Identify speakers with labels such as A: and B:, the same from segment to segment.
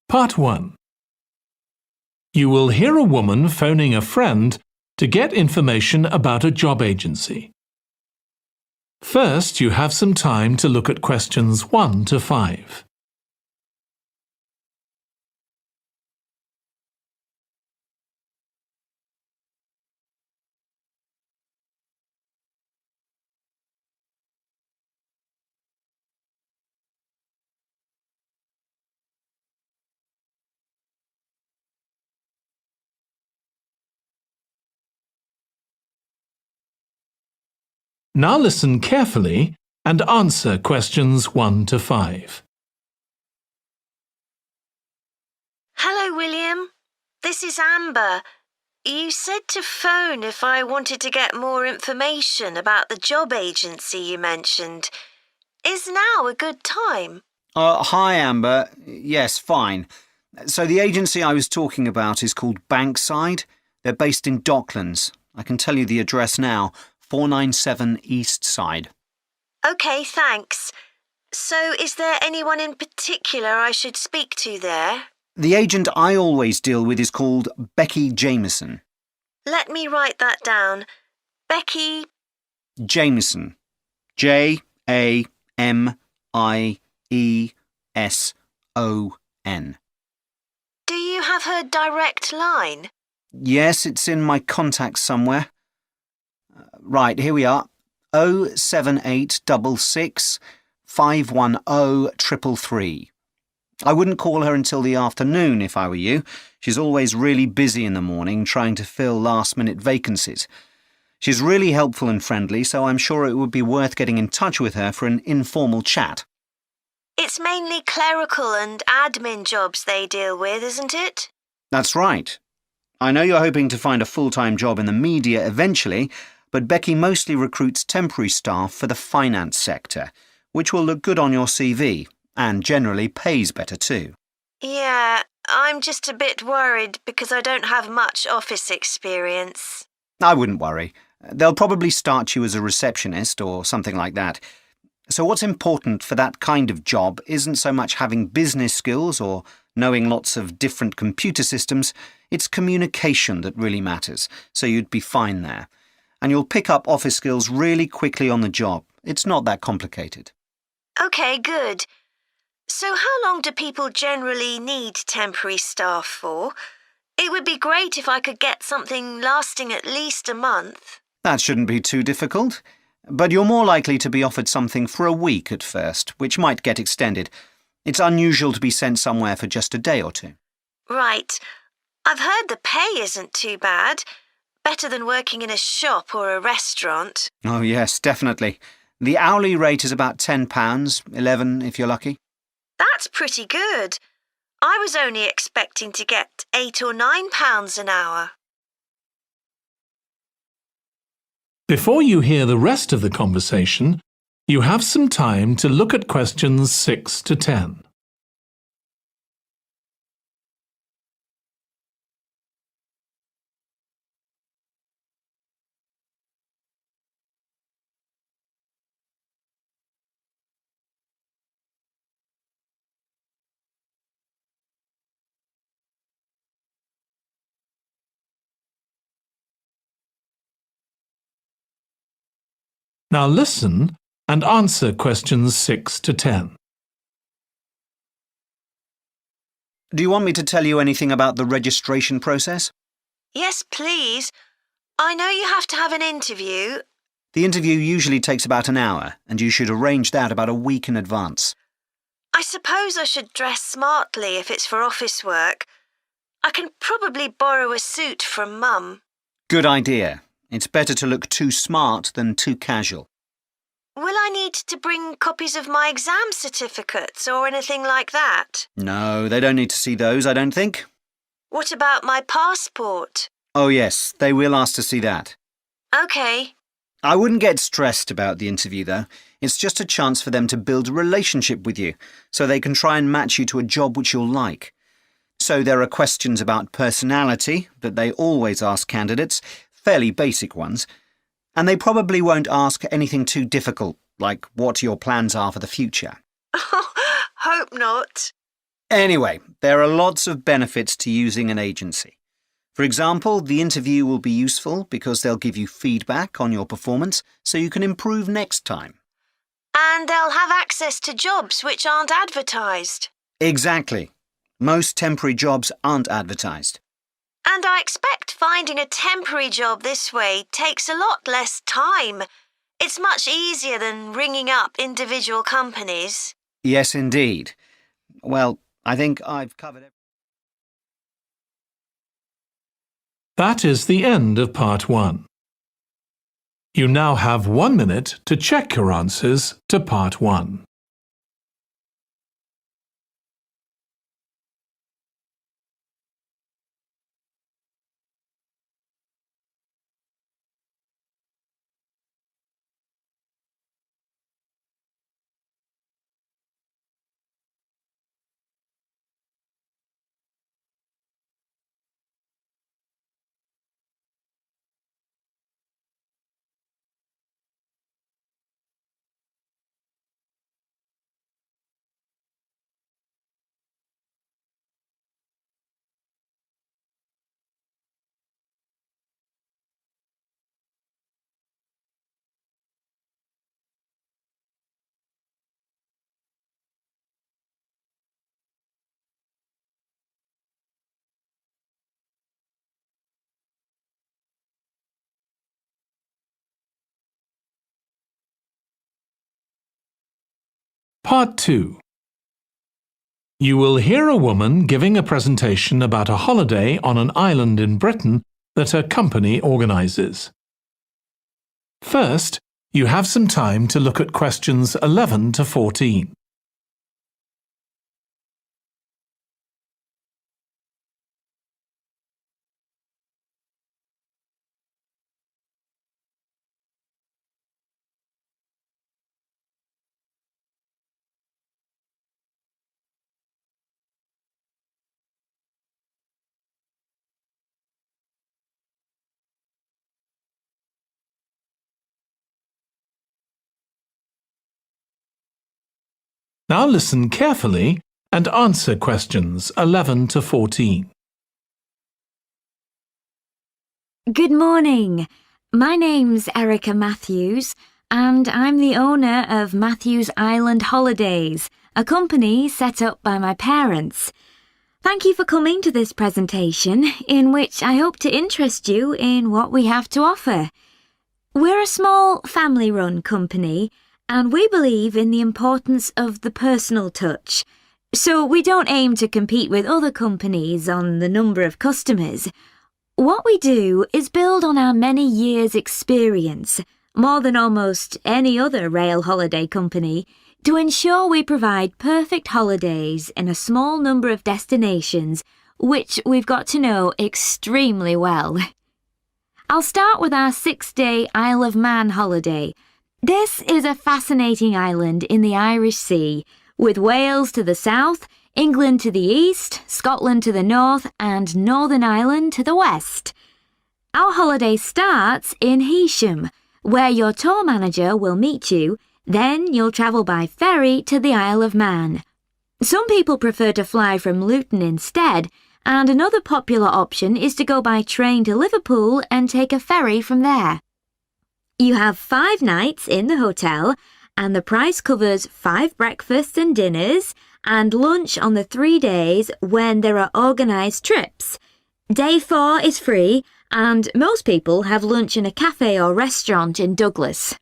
A: Part 1. You will hear a woman phoning a friend to get information about a job agency. First, you have some time to look at questions 1 to 5. Now listen carefully and answer questions 1 to 5.
B: Hello, William. This is Amber. You said to phone if I wanted to get more information about the job agency you mentioned. Is now a good time?
C: Hi, Amber. Yes, fine. So the agency I was talking about is called Bankside. They're based in Docklands. I can tell you the address now, 497 East Side.
B: OK, thanks. So is there anyone in particular I should speak to there?
C: The agent I always deal with is called Becky Jameson.
B: Let me write that down. Becky
C: Jameson. Jameson.
B: Do you have her direct line?
C: Yes, it's in my contacts somewhere. Right, here we are. 07866 510 333. I wouldn't call her until the afternoon if I were you. She's always really busy in the morning trying to fill last-minute vacancies. She's really helpful and friendly, so I'm sure it would be worth getting in touch with her for an informal chat.
B: It's mainly clerical and admin jobs they deal with, isn't it?
C: That's right. I know you're hoping to find a full-time job in the media eventually, but Becky mostly recruits temporary staff for the finance sector, which will look good on your CV and generally pays better too.
B: Yeah, I'm just a bit worried because I don't have much office experience.
C: I wouldn't worry. They'll probably start you as a receptionist or something like that. So what's important for that kind of job isn't so much having business skills or knowing lots of different computer systems, it's communication that really matters, so you'd be fine there. And you'll pick up office skills really quickly on the job. It's not that complicated.
B: OK, good. So how long do people generally need temporary staff for? It would be great if I could get something lasting at least a month.
C: That shouldn't be too difficult. But you're more likely to be offered something for a week at first, which might get extended. It's unusual to be sent somewhere for just a day or two.
B: Right. I've heard the pay isn't too bad. Better than working in a shop or a restaurant.
C: Oh yes, definitely. The hourly rate is about £10, $11 if you're lucky.
B: That's pretty good. I was only expecting to get £8 or £9 an hour.
A: Before you hear the rest of the conversation, you have some time to look at questions 6 to 10. Now listen and answer questions 6 to 10.
C: Do you want me to tell you anything about the registration process?
B: Yes, please. I know you have to have an interview.
C: The interview usually takes about an hour, and you should arrange that about a week in advance.
B: I suppose I should dress smartly if it's for office work. I can probably borrow a suit from Mum.
C: Good idea. It's better to look too smart than too casual.
B: Will I need to bring copies of my exam certificates or anything like that?
C: No, they don't need to see those, I don't think.
B: What about my passport?
C: Oh yes, they will ask to see that.
B: OK.
C: I wouldn't get stressed about the interview, though. It's just a chance for them to build a relationship with you, so they can try and match you to a job which you'll like. So there are questions about personality that they always ask candidates, fairly basic ones, and they probably won't ask anything too difficult, like what your plans are for the future.
B: Hope not.
C: Anyway, there are lots of benefits to using an agency. For example, the interview will be useful because they'll give you feedback on your performance so you can improve next time.
B: And they'll have access to jobs which aren't advertised.
C: Exactly. Most temporary jobs aren't advertised.
B: And I expect finding a temporary job this way takes a lot less time. It's much easier than ringing up individual companies.
C: Yes, indeed. Well, I think I've covered everything.
A: That is the end of part 1. You now have 1 minute to check your answers to part 1. Part 2. You will hear a woman giving a presentation about a holiday on an island in Britain that her company organises. First, you have some time to look at questions 11 to 14. Now listen carefully and answer questions 11 to 14.
D: Good morning. My name's Erica Matthews, and I'm the owner of Matthews Island Holidays, a company set up by my parents. Thank you for coming to this presentation, in which I hope to interest you in what we have to offer. We're a small family-run company, and we believe in the importance of the personal touch. So we don't aim to compete with other companies on the number of customers. What we do is build on our many years' experience, more than almost any other rail holiday company, to ensure we provide perfect holidays in a small number of destinations, which we've got to know extremely well. I'll start with our 6-day Isle of Man holiday. This is a fascinating island in the Irish Sea, with Wales to the south, England to the east, Scotland to the north, and Northern Ireland to the west. Our holiday starts in Heysham, where your tour manager will meet you. Then you'll travel by ferry to the Isle of Man. Some people prefer to fly from Luton instead, and another popular option is to go by train to Liverpool and take a ferry from there. You have 5 nights in the hotel, and the price covers 5 breakfasts and dinners, and lunch on the 3 days when there are organised trips. Day 4 is free, and most people have lunch in a cafe or restaurant in Douglas.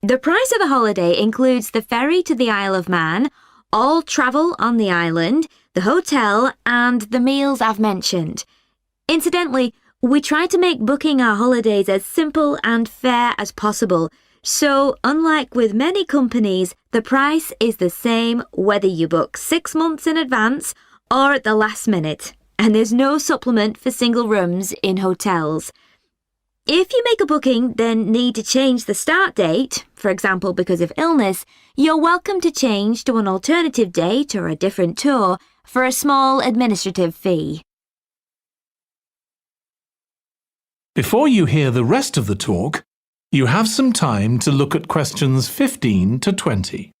D: The price of the holiday includes the ferry to the Isle of Man, all travel on the island, the hotel, and the meals I've mentioned. Incidentally, we try to make booking our holidays as simple and fair as possible, so unlike with many companies, the price is the same whether you book 6 months in advance or at the last minute, and there's no supplement for single rooms in hotels. If you make a booking then need to change the start date, for example because of illness, you're welcome to change to an alternative date or a different tour for a small administrative fee.
A: Before you hear the rest of the talk, you have some time to look at questions 15 to 20.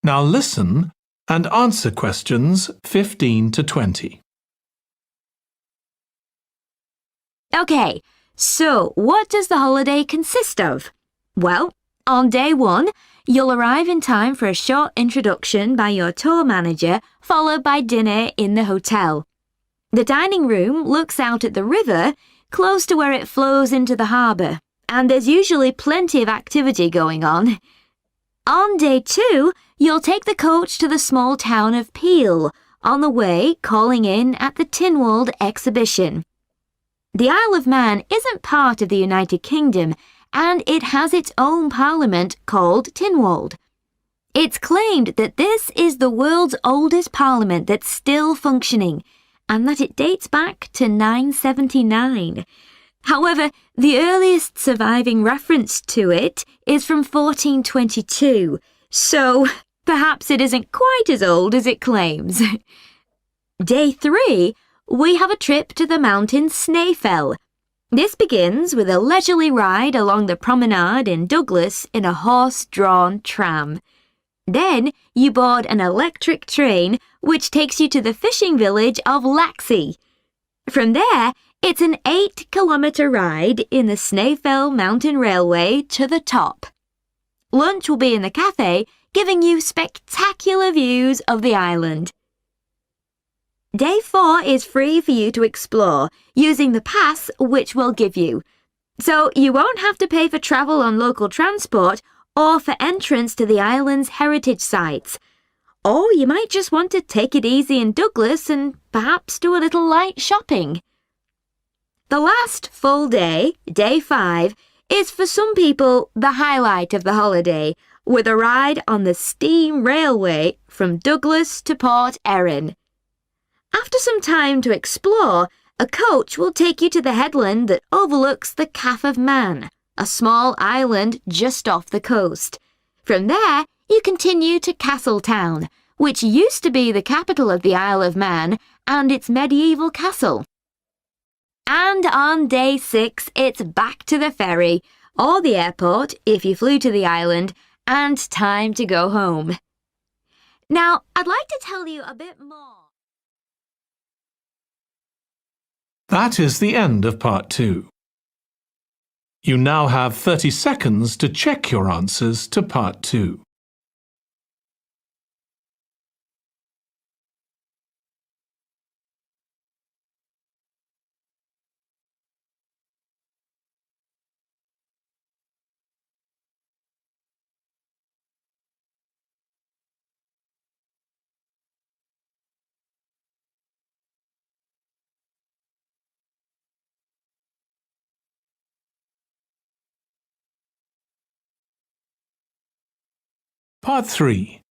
A: Now listen and answer questions 15 to 20.
D: OK, so what does the holiday consist of? Well, on day 1, you'll arrive in time for a short introduction by your tour manager, followed by dinner in the hotel. The dining room looks out at the river, close to where it flows into the harbour, and there's usually plenty of activity going on. On day 2, you'll take the coach to the small town of Peel, on the way calling in at the Tynwald exhibition. The Isle of Man isn't part of the United Kingdom, and it has its own parliament called Tynwald. It's claimed that this is the world's oldest parliament that's still functioning, and that it dates back to 979. However, the earliest surviving reference to it is from 1422, so perhaps it isn't quite as old as it claims. Day 3, we have a trip to the mountain Snaefell. This begins with a leisurely ride along the promenade in Douglas in a horse-drawn tram. Then you board an electric train which takes you to the fishing village of Laxey. From there, it's an 8-kilometre ride in the Snaefell Mountain Railway to the top. Lunch will be in the cafe, giving you spectacular views of the island. Day 4 is free for you to explore, using the pass which we'll give you. So you won't have to pay for travel on local transport or for entrance to the island's heritage sites. Or you might just want to take it easy in Douglas and perhaps do a little light shopping. The last full day, day 5, is for some people the highlight of the holiday, with a ride on the steam railway from Douglas to Port Erin. After some time to explore, a coach will take you to the headland that overlooks the Calf of Man, a small island just off the coast. From there, you continue to Castletown, which used to be the capital of the Isle of Man and its medieval castle. And on day 6, it's back to the ferry, or the airport if you flew to the island, and time to go home. Now, I'd like to tell you a bit more.
A: That is the end of part 2. You now have 30 seconds to check your answers to part 2. Part 3.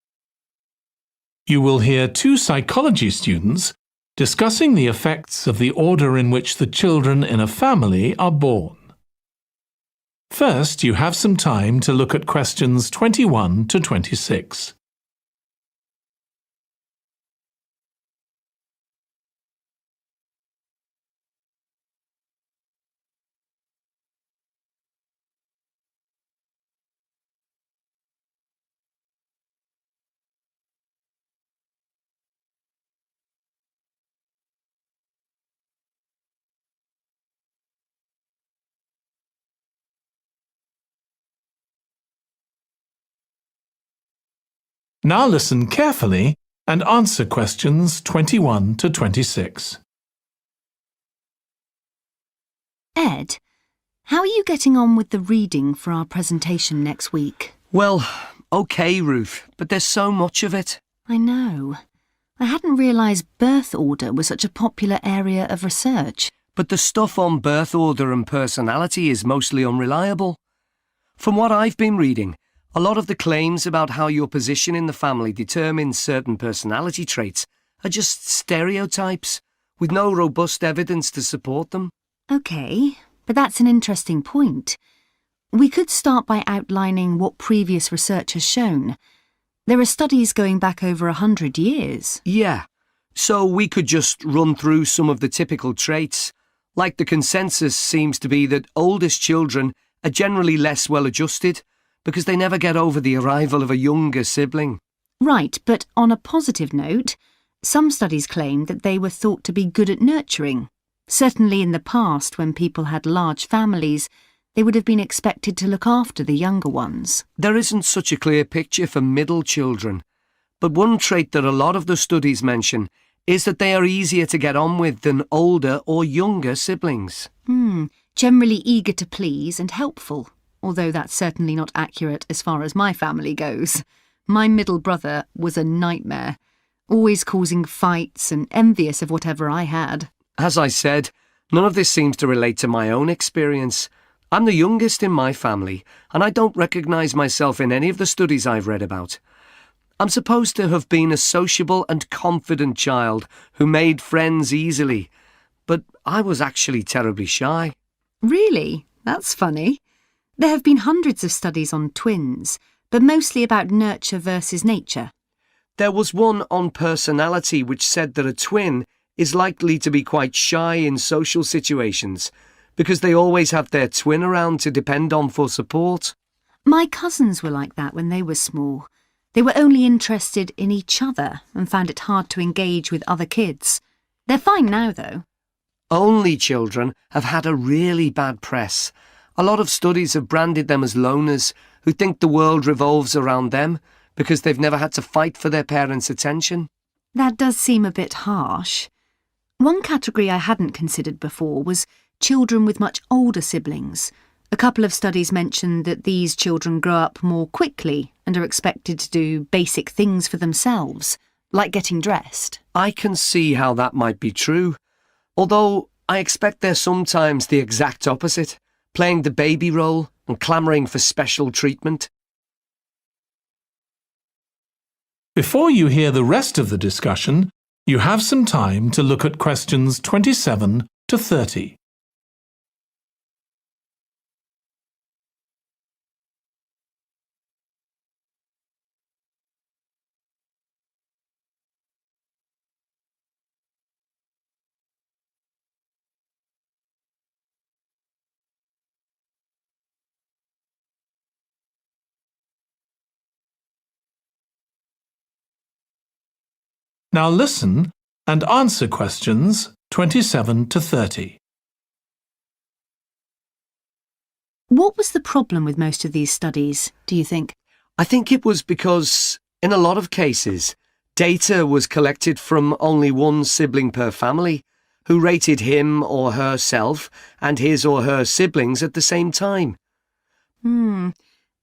A: You will hear 2 psychology students discussing the effects of the order in which the children in a family are born. First, you have some time to look at questions 21 to 26. Now listen carefully and answer questions 21 to 26.
E: Ed, how are you getting on with the reading for our presentation next week?
F: Well, OK, Ruth, but there's so much of it.
E: I know. I hadn't realised birth order was such a popular area of research.
F: But the stuff on birth order and personality is mostly unreliable. From what I've been reading, a lot of the claims about how your position in the family determines certain personality traits are just stereotypes, with no robust evidence to support them.
E: OK, but that's an interesting point. We could start by outlining what previous research has shown. There are studies going back over 100 years.
F: Yeah, so we could just run through some of the typical traits. Like the consensus seems to be that oldest children are generally less well adjusted, because they never get over the arrival of a younger sibling.
E: Right, but on a positive note, some studies claim that they were thought to be good at nurturing. Certainly in the past, when people had large families, they would have been expected to look after the younger ones.
F: There isn't such a clear picture for middle children, but one trait that a lot of the studies mention is that they are easier to get on with than older or younger siblings.
E: Generally eager to please and helpful, although that's certainly not accurate as far as my family goes. My middle brother was a nightmare, always causing fights and envious of whatever I had.
F: As I said, none of this seems to relate to my own experience. I'm the youngest in my family, and I don't recognise myself in any of the studies I've read about. I'm supposed to have been a sociable and confident child who made friends easily, but I was actually terribly shy.
E: Really? That's funny. There have been hundreds of studies on twins, but mostly about nurture versus nature.
F: There was one on personality which said that a twin is likely to be quite shy in social situations because they always have their twin around to depend on for support.
E: My cousins were like that when they were small. They were only interested in each other and found it hard to engage with other kids. They're fine now, though.
F: Only children have had a really bad press. A lot of studies have branded them as loners who think the world revolves around them because they've never had to fight for their parents' attention.
E: That does seem a bit harsh. One category I hadn't considered before was children with much older siblings. A couple of studies mentioned that these children grow up more quickly and are expected to do basic things for themselves, like getting dressed.
F: I can see how that might be true, although I expect they're sometimes the exact opposite, playing the baby role and clamouring for special treatment.
A: Before you hear the rest of the discussion, you have some time to look at questions 27 to 30. Now listen and answer questions 27 to 30.
E: What was the problem with most of these studies, do you think?
F: I think it was because, in a lot of cases, data was collected from only one sibling per family, who rated him or herself and his or her siblings at the same time.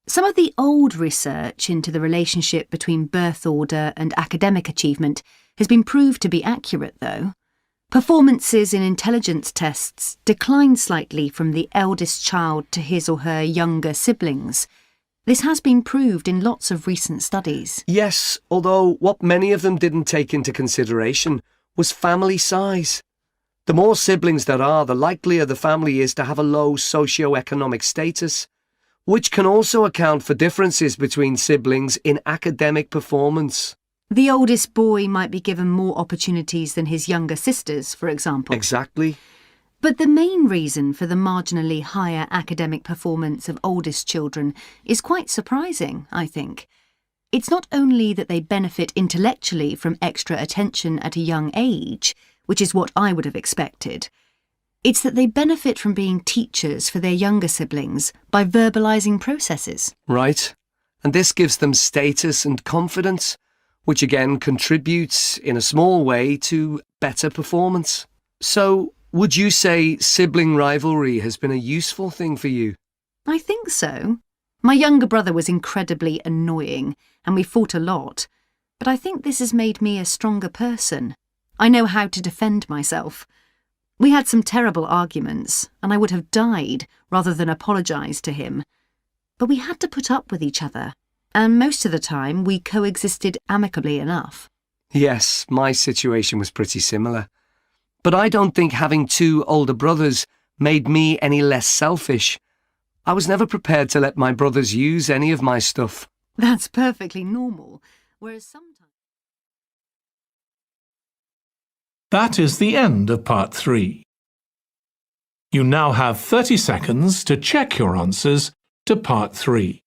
E: Some of the old research into the relationship between birth order and academic achievement has been proved to be accurate, though. Performances in intelligence tests declined slightly from the eldest child to his or her younger siblings. This has been proved in lots of recent studies.
F: Yes, although what many of them didn't take into consideration was family size. The more siblings there are, the likelier the family is to have a low socio-economic status, which can also account for differences between siblings in academic performance.
E: The oldest boy might be given more opportunities than his younger sisters, for example.
F: Exactly.
E: But the main reason for the marginally higher academic performance of oldest children is quite surprising, I think. It's not only that they benefit intellectually from extra attention at a young age, which is what I would have expected. It's that they benefit from being teachers for their younger siblings by verbalising processes.
F: Right. And this gives them status and confidence, which again contributes in a small way to better performance. So, would you say sibling rivalry has been a useful thing for you?
E: I think so. My younger brother was incredibly annoying, and we fought a lot. But I think this has made me a stronger person. I know how to defend myself. We had some terrible arguments, and I would have died rather than apologise to him. But we had to put up with each other, and most of the time we coexisted amicably enough.
F: Yes, my situation was pretty similar. But I don't think having two older brothers made me any less selfish. I was never prepared to let my brothers use any of my stuff.
E: That's perfectly normal, whereas sometimes...
A: That is the end of part 3. You now have 30 seconds to check your answers to part 3.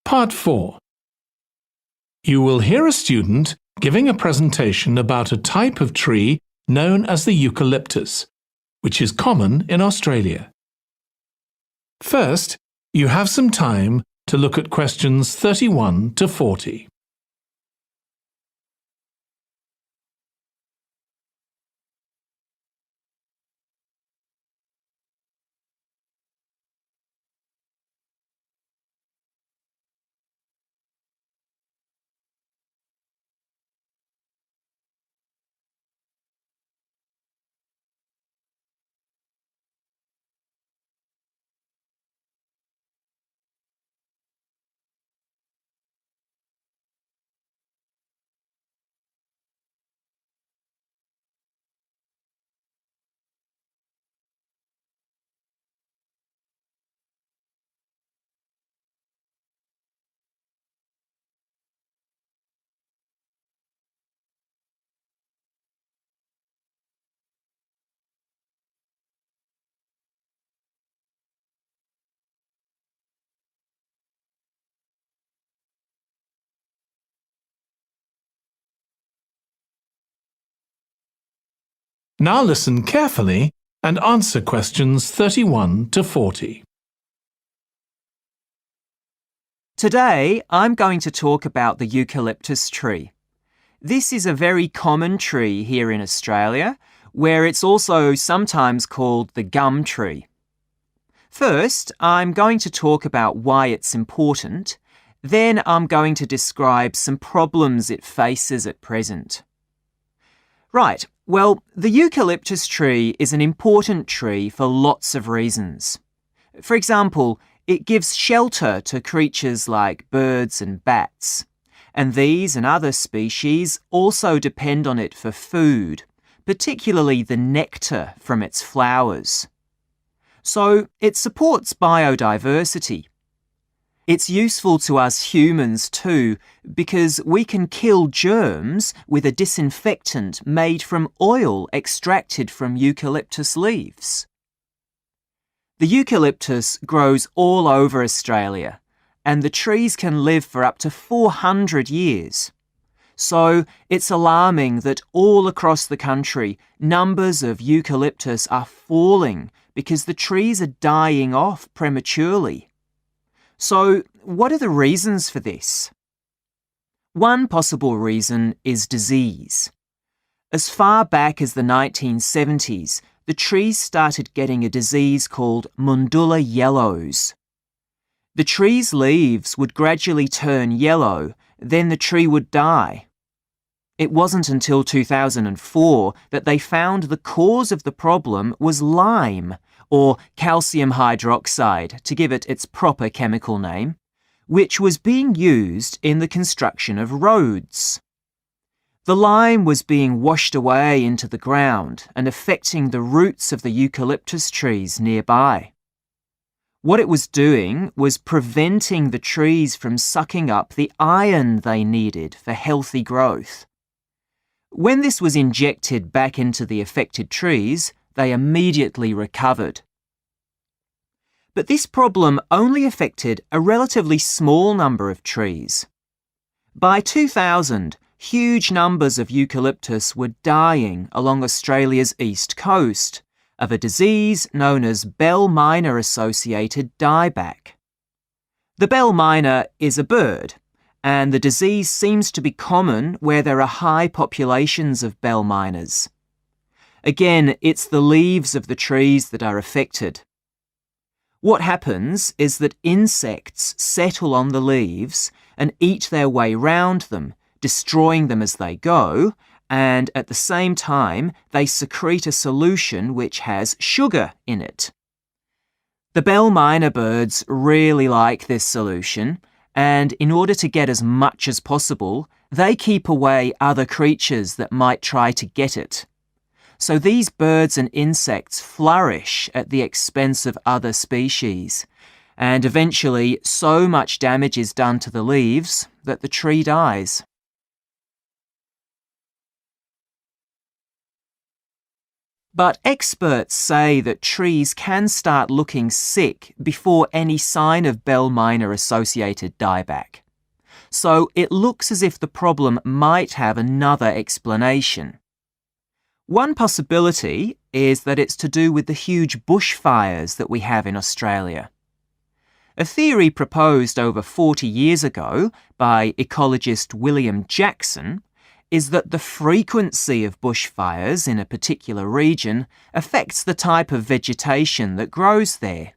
A: Part 4. You will hear a student giving a presentation about a type of tree known as the eucalyptus, which is common in Australia. First, you have some time to look at questions 31 to 40. Now listen carefully and answer questions 31 to 40.
G: Today, I'm going to talk about the eucalyptus tree. This is a very common tree here in Australia, where it's also sometimes called the gum tree. First, I'm going to talk about why it's important. Then I'm going to describe some problems it faces at present. Right, well, the eucalyptus tree is an important tree for lots of reasons. For example, it gives shelter to creatures like birds and bats, and these and other species also depend on it for food, particularly the nectar from its flowers. So it supports biodiversity. It's useful to us humans too, because we can kill germs with a disinfectant made from oil extracted from eucalyptus leaves. The eucalyptus grows all over Australia, and the trees can live for up to 400 years. So it's alarming that all across the country, numbers of eucalyptus are falling because the trees are dying off prematurely. So, what are the reasons for this? One possible reason is disease. As far back as the 1970s, the trees started getting a disease called Mundula yellows. The tree's leaves would gradually turn yellow, then the tree would die. It wasn't until 2004 that they found the cause of the problem was lime, or calcium hydroxide, to give it its proper chemical name, which was being used in the construction of roads. The lime was being washed away into the ground and affecting the roots of the eucalyptus trees nearby. What it was doing was preventing the trees from sucking up the iron they needed for healthy growth. When this was injected back into the affected trees, they immediately recovered. But this problem only affected a relatively small number of trees. By 2000, huge numbers of eucalyptus were dying along Australia's east coast of a disease known as bell miner-associated dieback. The bell miner is a bird, and the disease seems to be common where there are high populations of bell miners. Again, it's the leaves of the trees that are affected. What happens is that insects settle on the leaves and eat their way round them, destroying them as they go, and at the same time they secrete a solution which has sugar in it. The bell miner birds really like this solution, and in order to get as much as possible, they keep away other creatures that might try to get it. So these birds and insects flourish at the expense of other species, and eventually so much damage is done to the leaves that the tree dies. But experts say that trees can start looking sick before any sign of bell minor-associated dieback. So it looks as if the problem might have another explanation. One possibility is that it's to do with the huge bushfires that we have in Australia. A theory proposed over 40 years ago by ecologist William Jackson is that the frequency of bushfires in a particular region affects the type of vegetation that grows there.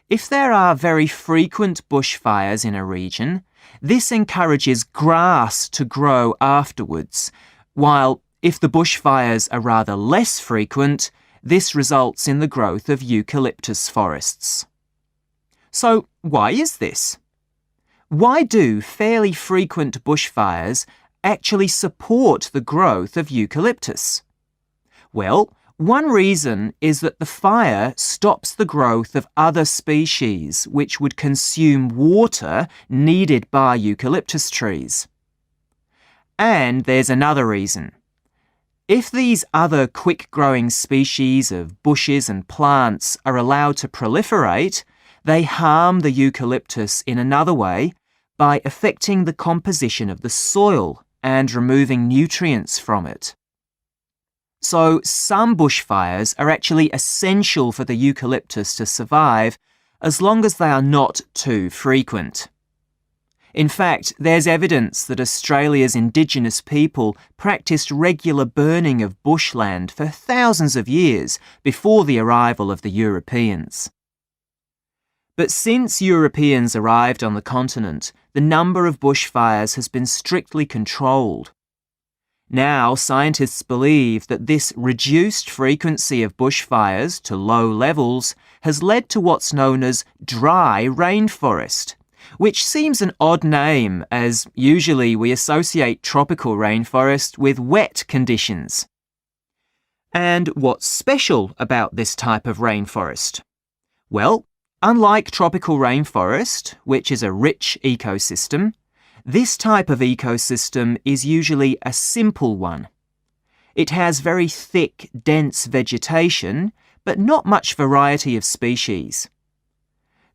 G: If there are very frequent bushfires in a region, this encourages grass to grow afterwards, while if the bushfires are rather less frequent, this results in the growth of eucalyptus forests. So, why is this? Why do fairly frequent bushfires actually support the growth of eucalyptus? Well, one reason is that the fire stops the growth of other species which would consume water needed by eucalyptus trees. And there's another reason. If these other quick-growing species of bushes and plants are allowed to proliferate, they harm the eucalyptus in another way by affecting the composition of the soil and removing nutrients from it. So some bushfires are actually essential for the eucalyptus to survive as long as they are not too frequent. In fact, there's evidence that Australia's Indigenous people practiced regular burning of bushland for thousands of years before the arrival of the Europeans. But since Europeans arrived on the continent, the number of bushfires has been strictly controlled. Now, scientists believe that this reduced frequency of bushfires to low levels has led to what's known as dry rainforest, which seems an odd name as usually we associate tropical rainforest with wet conditions. And what's special about this type of rainforest? Well, unlike tropical rainforest, which is a rich ecosystem, this type of ecosystem is usually a simple one. It has very thick, dense vegetation, but not much variety of species.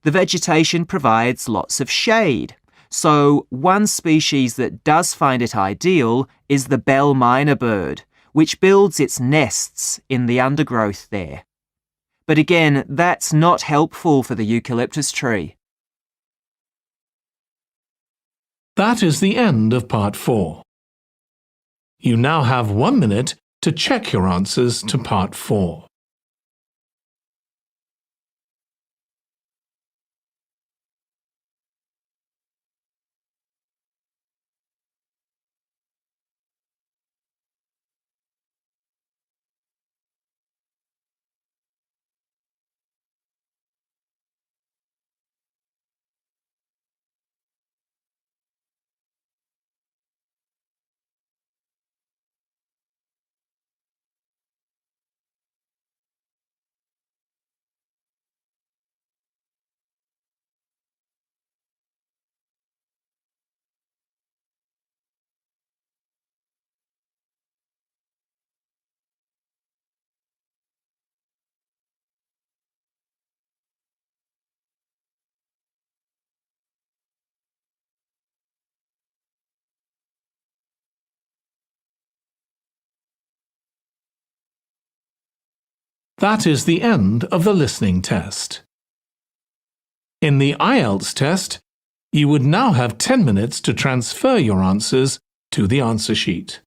G: The vegetation provides lots of shade, so one species that does find it ideal is the bell miner bird, which builds its nests in the undergrowth there. But again, that's not helpful for the eucalyptus tree.
A: That is the end of Part 4. You now have 1 minute to check your answers to Part 4. That is the end of the listening test. In the IELTS test, you would now have 10 minutes to transfer your answers to the answer sheet.